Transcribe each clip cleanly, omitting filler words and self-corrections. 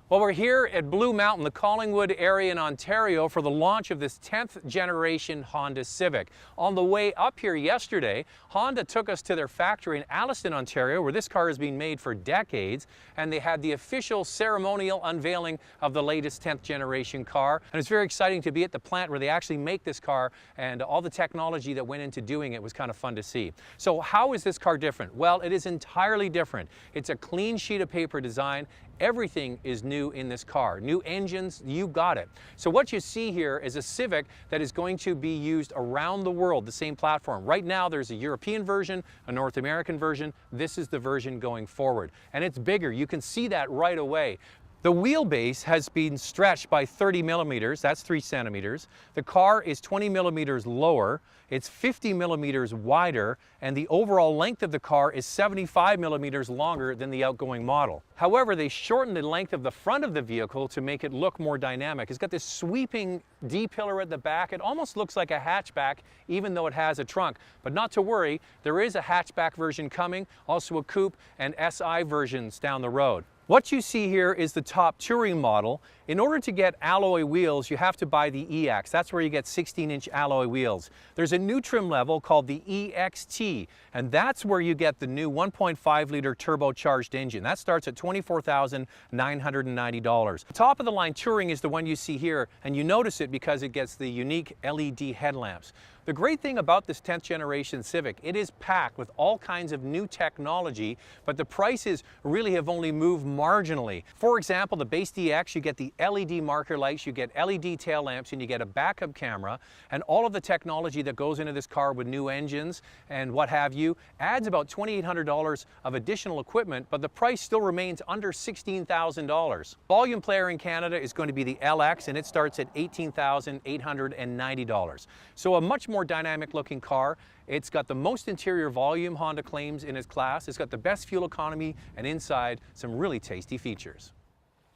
Well, we're here at Blue Mountain, the Collingwood area in Ontario, for the launch of this 10th generation Honda Civic. On the way up here yesterday, Honda took us to their factory in Alliston, Ontario, where this car has been made for decades, and they had the official ceremonial unveiling of the latest 10th generation car. And it's very exciting to be at the plant where they actually make this car, and all the technology that went into doing it was kind of fun to see. So how is this car different? Well, it is entirely different. It's a clean sheet of paper design. Everything is new in this car. New engines, you got it. So what you see here is a Civic that is going to be used around the world, the same platform. Right now there's a European version, a North American version. This is the version going forward. And it's bigger. You can see that right away. The wheelbase has been stretched by 30 millimeters, that's 3 centimeters. The car is 20 millimeters lower, it's 50 millimeters wider, and the overall length of the car is 75 millimeters longer than the outgoing model. However, they shortened the length of the front of the vehicle to make it look more dynamic. It's got this sweeping D-pillar at the back. It almost looks like a hatchback, even though it has a trunk. But not to worry, there is a hatchback version coming, also a coupe and SI versions down the road. What you see here is the top touring model. In order to get alloy wheels, you have to buy the EX. That's where you get 16-inch alloy wheels. There's a new trim level called the EXT, and that's where you get the new 1.5-liter turbocharged engine. That starts at $24,990. The top of the line touring is the one you see here, and you notice it because it gets the unique LED headlamps. The great thing about this 10th generation Civic, it is packed with all kinds of new technology, but the prices really have only moved marginally. For example, the base DX, you get the LED marker lights, you get LED tail lamps, and you get a backup camera, and all of the technology that goes into this car with new engines and what have you adds about $2,800 of additional equipment, but the price still remains under $16,000. Volume player in Canada is going to be the LX, and it starts at $18,890. So a much more dynamic looking car. It's got the most interior volume Honda claims in its class. It's got the best fuel economy, and inside some really tasty features.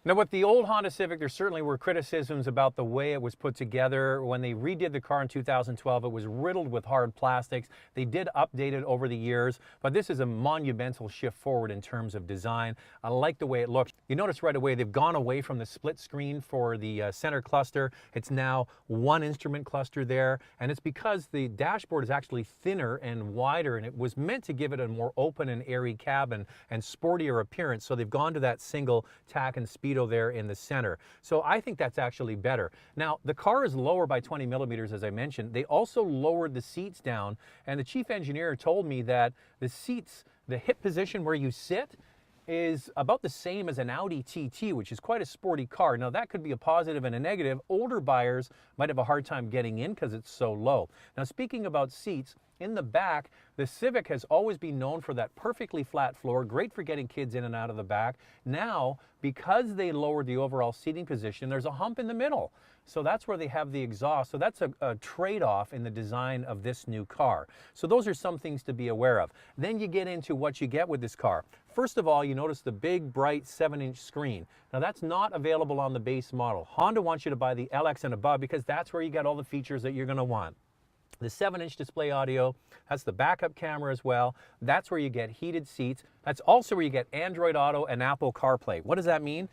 Now, with the old Honda Civic, there certainly were criticisms about the way it was put together. When they redid the car in 2012, it was riddled with hard plastics. They did update it over the years, but this is a monumental shift forward in terms of design. I like the way it looks. You notice right away they've gone away from the split screen for the center cluster. It's now one instrument cluster there, and it's because the dashboard is actually thinner and wider, and it was meant to give it a more open and airy cabin and sportier appearance, so they've gone to that single tack and speed there in the center. So I think that's actually better. Now, the car is lower by 20 millimeters, as I mentioned. They also lowered the seats down, and the chief engineer told me that the seats, the hip position where you sit, is about the same as an Audi TT, which is quite a sporty car. Now, that could be a positive and a negative. Older buyers might have a hard time getting in because it's so low. Now, speaking about seats, in the back, the Civic has always been known for that perfectly flat floor, great for getting kids in and out of the back. Now, because they lowered the overall seating position, there's a hump in the middle. So that's where they have the exhaust. So that's a trade-off in the design of this new car. So those are some things to be aware of. Then you get into what you get with this car. First of all, you notice the big, bright 7-inch screen. Now, that's not available on the base model. Honda wants you to buy the LX and above because that's where you get all the features that you're going to want. The 7-inch display audio, that's the backup camera as well. That's where you get heated seats. That's also where you get Android Auto and Apple CarPlay. What does that mean?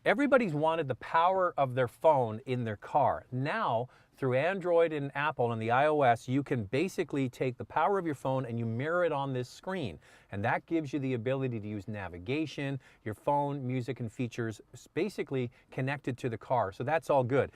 Everybody's wanted the power of their phone in their car. Now, through Android and Apple and the iOS, you can basically take the power of your phone and you mirror it on this screen. And that gives you the ability to use navigation, your phone, music, and features basically connected to the car. So that's all good.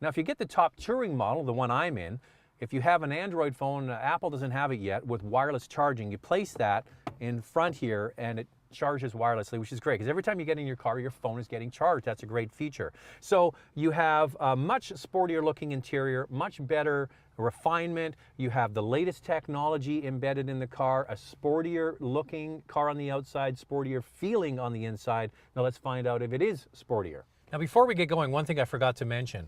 Now, if you get the top touring model, the one I'm in, if you have an Android phone, Apple doesn't have it yet, with wireless charging, you place that in front here and it charges wirelessly, which is great because every time you get in your car, your phone is getting charged. That's a great feature. So you have a much sportier looking interior, much better refinement. You have the latest technology embedded in the car, a sportier looking car on the outside, sportier feeling on the inside. Now let's find out if it is sportier. Now, before we get going, one thing I forgot to mention.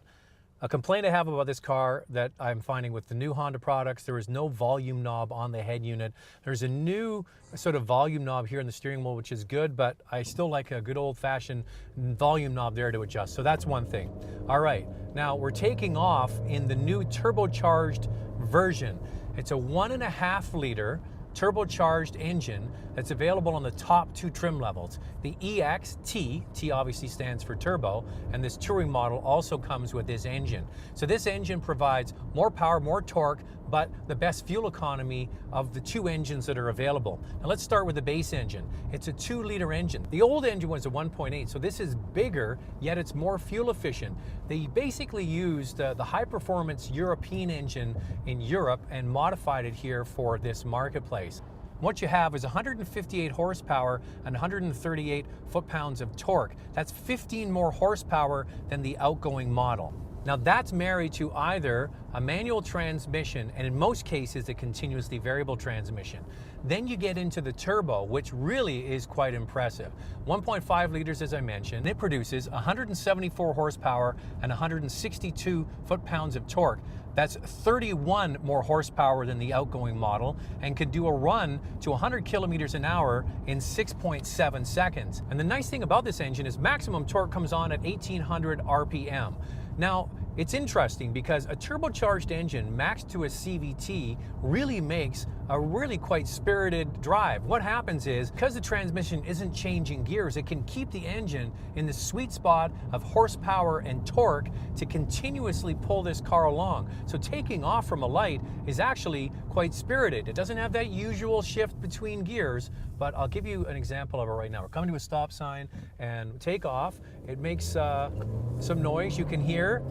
A complaint I have about this car that I'm finding with the new Honda products, there is no volume knob on the head unit. There's a new sort of volume knob here in the steering wheel, which is good, but I still like a good old-fashioned volume knob there to adjust. So that's one thing. All right, now we're taking off in the new turbocharged version. It's a 1.5-liter turbocharged engine that's available on the top 2 trim levels. The EX-T, T obviously stands for turbo, and this touring model also comes with this engine. So this engine provides more power, more torque, but the best fuel economy of the 2 engines that are available. Now let's start with the base engine. It's a 2-liter engine. The old engine was a 1.8, so this is bigger, yet it's more fuel efficient. They basically used the high-performance European engine in Europe and modified it here for this marketplace. What you have is 158 horsepower and 138 foot-pounds of torque. That's 15 more horsepower than the outgoing model. Now that's married to either a manual transmission and in most cases a continuously variable transmission. Then you get into the turbo, which really is quite impressive. 1.5 liters as I mentioned. It produces 174 horsepower and 162 foot-pounds of torque. That's 31 more horsepower than the outgoing model and can do a run to 100 kilometers an hour in 6.7 seconds. And the nice thing about this engine is maximum torque comes on at 1800 RPM. Now, it's interesting because a turbocharged engine maxed to a CVT really makes a really quite spirited drive. What happens is, because the transmission isn't changing gears, it can keep the engine in the sweet spot of horsepower and torque to continuously pull this car along. So taking off from a light is actually quite spirited. It doesn't have that usual shift between gears, but I'll give you an example of it right now. We're coming to a stop sign and take off. It makes some noise you can hear.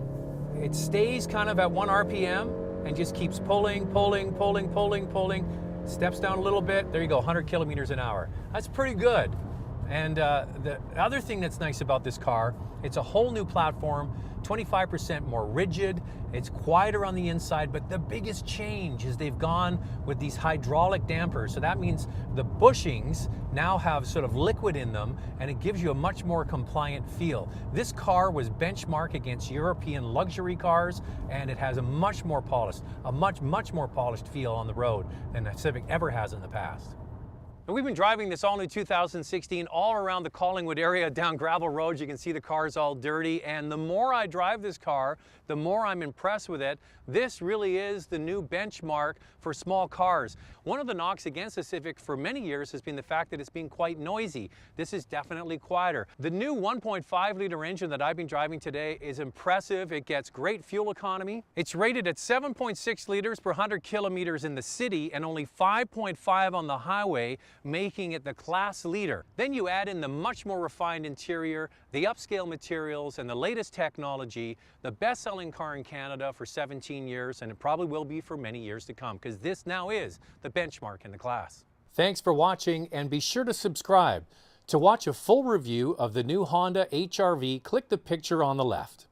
It stays kind of at 1 RPM and just keeps pulling, pulling, pulling, pulling, pulling. Steps down a little bit. There you go, 100 kilometers an hour. That's pretty good. And the other thing that's nice about this car, it's a whole new platform, 25% more rigid. It's quieter on the inside, but the biggest change is they've gone with these hydraulic dampers. So that means the bushings now have sort of liquid in them, and it gives you a much more compliant feel. This car was benchmarked against European luxury cars, and it has a much more polished feel on the road than a Civic ever has in the past. And we've been driving this all-new 2016 all around the Collingwood area down gravel roads. You can see the car's all dirty, and the more I drive this car, the more I'm impressed with it. This really is the new benchmark for small cars. One of the knocks against the Civic for many years has been the fact that it's been quite noisy. This is definitely quieter. The new 1.5-liter engine that I've been driving today is impressive. It gets great fuel economy. It's rated at 7.6 liters per 100 kilometers in the city and only 5.5 on the highway, making it the class leader. Then you add in the much more refined interior, the upscale materials, and the latest technology, the best-selling car in Canada for 17 years, and it probably will be for many years to come, because this now is the benchmark in the class. Thanks for watching, and be sure to subscribe. To watch a full review of the new Honda HR-V, click the picture on the left.